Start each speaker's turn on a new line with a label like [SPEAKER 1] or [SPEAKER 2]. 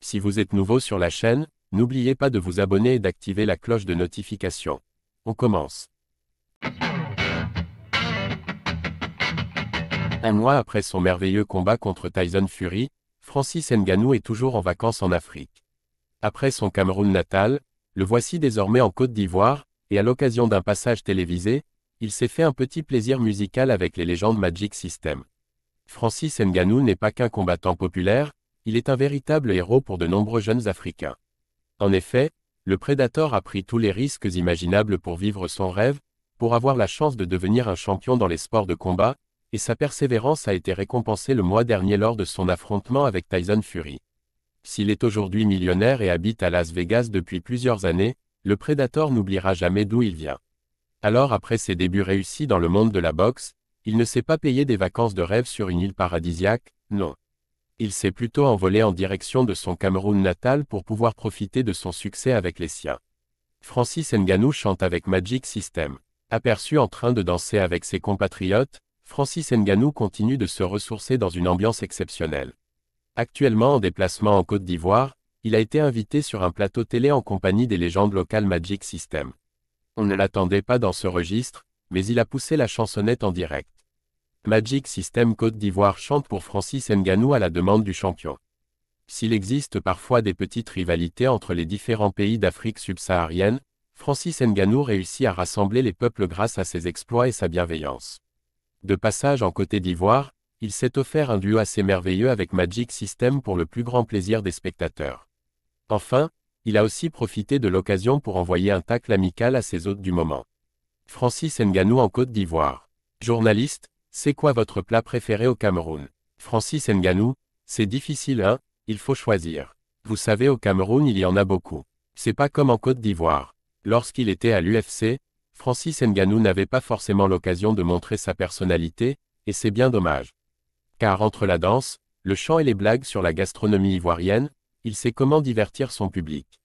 [SPEAKER 1] Si vous êtes nouveau sur la chaîne, n'oubliez pas de vous abonner et d'activer la cloche de notification. On commence. Un mois après son merveilleux combat contre Tyson Fury, Francis Ngannou est toujours en vacances en Afrique. Après son Cameroun natal, le voici désormais en Côte d'Ivoire, et à l'occasion d'un passage télévisé, il s'est fait un petit plaisir musical avec les légendes Magic System. Francis Ngannou n'est pas qu'un combattant populaire, il est un véritable héros pour de nombreux jeunes Africains. En effet, le Predator a pris tous les risques imaginables pour vivre son rêve, pour avoir la chance de devenir un champion dans les sports de combat, et sa persévérance a été récompensée le mois dernier lors de son affrontement avec Tyson Fury. S'il est aujourd'hui millionnaire et habite à Las Vegas depuis plusieurs années, le Predator n'oubliera jamais d'où il vient. Alors après ses débuts réussis dans le monde de la boxe, il ne s'est pas payé des vacances de rêve sur une île paradisiaque, non. Il s'est plutôt envolé en direction de son Cameroun natal pour pouvoir profiter de son succès avec les siens. Francis Ngannou chante avec Magic System. Aperçu en train de danser avec ses compatriotes, Francis Ngannou continue de se ressourcer dans une ambiance exceptionnelle. Actuellement en déplacement en Côte d'Ivoire, il a été invité sur un plateau télé en compagnie des légendes locales Magic System. On ne l'attendait pas dans ce registre, mais il a poussé la chansonnette en direct. Magic System Côte d'Ivoire chante pour Francis Ngannou à la demande du champion. S'il existe parfois des petites rivalités entre les différents pays d'Afrique subsaharienne, Francis Ngannou réussit à rassembler les peuples grâce à ses exploits et sa bienveillance. De passage en Côte d'Ivoire, il s'est offert un duo assez merveilleux avec Magic System pour le plus grand plaisir des spectateurs. Enfin, il a aussi profité de l'occasion pour envoyer un tacle amical à ses hôtes du moment. Francis Ngannou en Côte d'Ivoire. Journaliste, c'est quoi votre plat préféré au Cameroun? Francis Ngannou, c'est difficile hein, il faut choisir. Vous savez au Cameroun il y en a beaucoup. C'est pas comme en Côte d'Ivoire. Lorsqu'il était à l'UFC, Francis Ngannou n'avait pas forcément l'occasion de montrer sa personnalité, et c'est bien dommage. Car entre la danse, le chant et les blagues sur la gastronomie ivoirienne, il sait comment divertir son public.